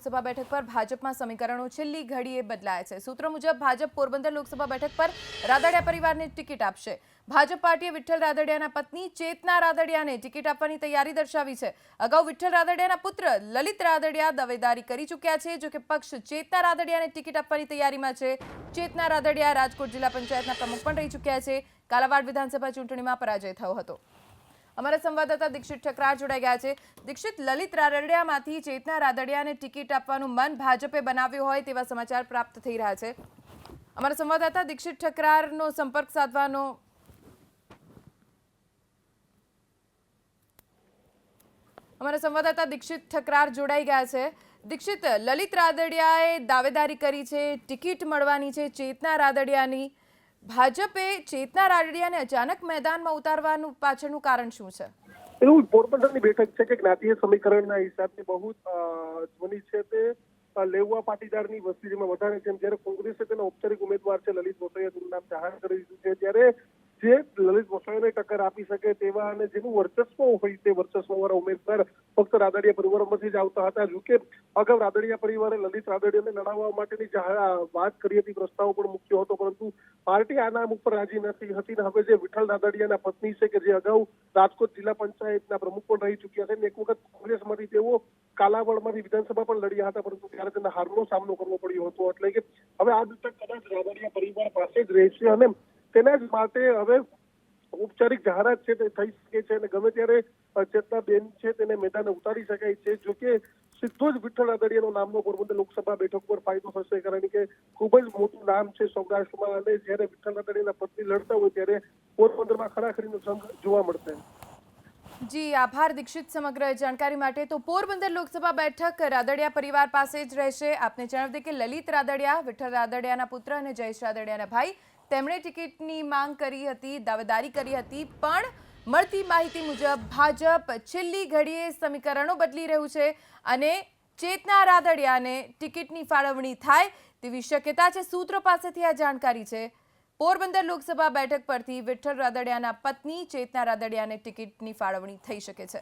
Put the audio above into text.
લોકસભા બેઠક પર ભાજપમાં સમીકરણો છેલ્લી ઘડીએ બદલાયા છે। સૂત્રો મુજબ ભાજપ પોરબંદર લોકસભા બેઠક પર રાદડિયા પરિવારને ટિકિટ આપશે। ભાજપ પાર્ટીએ વિઠ્ઠલ રાદડિયાના પત્ની ચેતના રાદડિયાને ટિકિટ આપવાની તૈયારી દર્શાવી છે। અગાઉ વિઠ્ઠલ રાદડિયાના પુત્ર લલિત રાદડિયા દાવેદારી કરી ચૂક્યા છે, જો કે પક્ષ ચેતના રાદડિયાને ટિકિટ આપવાની તૈયારીમાં છે। ચેતના રાદડિયા રાજકોટ જિલ્લા પંચાયતના પ્રમુખ પણ રહી ચૂક્યા છે। કાલાવાડ વિધાનસભા ચૂંટણીમાં પરાજય થયો હતો। हमारा संवाददाता दीक्षित ठकरार जोड़ाई गया है। दीक्षित, ललित रादडियामांथी चेतना रादडियाने टिकિટ આપવાનું મન ભાજપે બનાવ્યું હોય તેવા સમાચાર પ્રાપ્ત થઈ રહ્યા છે। हमारा संवाददाता दीक्षित ठकरारનો સંપર્ક સાધવાનો हमारा संवाददाता दीक्षित ठकरार जोड़ाई गया है। दीक्षित, ललित रादडियाए दावेदारी करी છે, ટિકિટ મળવાની છે ચેતના રાદડિયાની। ભાજપે ચેતના રાદડિયાને અચાનક મેદાનમાં ઉતારવાનું પાછળનું કારણ શું છે? એવું પોરબંદરની બેઠક છે કે જ્ઞાતીય સમીકરણના હિસાબથી બહુ ધ્વનિ છે તે લેવા પાટીદારની વસ્તી જેમાં વધારે છે, જ્યારે કોંગ્રેસે તેના ઔપચારિક ઉમેદવાર છે લલિત વસોયાનું નામ જાહેર કરી દીધું છે। ત્યારે જે લલિત વસોયાને ટક્કર આપી શકે તેવા અને જેનું વર્ચસ્વ હોય તે વર્ચસ્વવાળા ઉમેદવાર ફક્ત રાદડિયા પરિવારમાંથી જ આવતા હતા। જોકે અગાઉ રાદડિયા પરિવારે લલિત રાદડિયાને લડાવવા માટેની વાત કરી હતી, પ્રસ્તાવ પણ મૂક્યો હતો, પરંતુ પાર્ટી આ નામ ઉપર રાજી નથી હતી। હવે જે વિઠ્ઠલ રાદડિયાના પત્ની છે કે જે અગાઉ રાજકોટ જિલ્લા પંચાયતના પ્રમુખ પણ રહી ચૂક્યા છે, એક વખત કોંગ્રેસમાંથી તેઓ કાલાવડમાંથી વિધાનસભા પણ લડ્યા હતા, પરંતુ ત્યારે તેને હારનો સામનો કરવો પડ્યો હતો। એટલે કે હવે આ બેઠક કદાચ રાદડિયા પરિવાર પાસે જ રહેશે અને તેના જ માટે હવે ઔપચારિક જાહેરાત છે તે થઈ શકે છે અને ગમે ત્યારે ચેતના બેન છે તેને મેદાને ઉતારી શકાય છે। જોકે સીધો જ વિઠ્ઠલ રાદડિયાનો નામનો પોરબંદર લોકસભા બેઠક પર ફાયદો થશે, કારણ કે ખૂબ જ મોટું નામ છે સૌરાષ્ટ્રમાં અને જ્યારે વિઠ્ઠલ રાદડિયાના પત્ની લડતા હોય ત્યારે પોરબંદરમાં ખરાખરીનો સંઘ જોવા મળશે। જી આભાર દીક્ષિત સમગ્ર જાણકારી માટે। તો પોરબંદર લોકસભા બેઠક રાદડિયા પરિવાર પાસે જ રહેશે। આપને જણાવી દઈએ કે લલિત રાદડિયા વિઠ્ઠલ રાદડિયાના પુત્ર અને જયેશ રાદડિયાના ભાઈ, તેમણે ટિકિટની માંગ કરી હતી, દાવેદારી કરી હતી, પણ મળતી માહિતી મુજબ ભાજપ છેલ્લી ઘડીએ સમીકરણો બદલી રહ્યું છે અને ચેતના રાદડિયાને ટિકિટની ફાળવણી થાય તેવી શક્યતા છે। સૂત્રો પાસેથી આ જાણકારી છે। પોરબંદર લોકસભા બેઠક પરથી વિઠ્ઠલ રાદડિયાના પત્ની ચેતના રાદડિયાને ટિકિટની ફાળવણી થઈ શકે છે।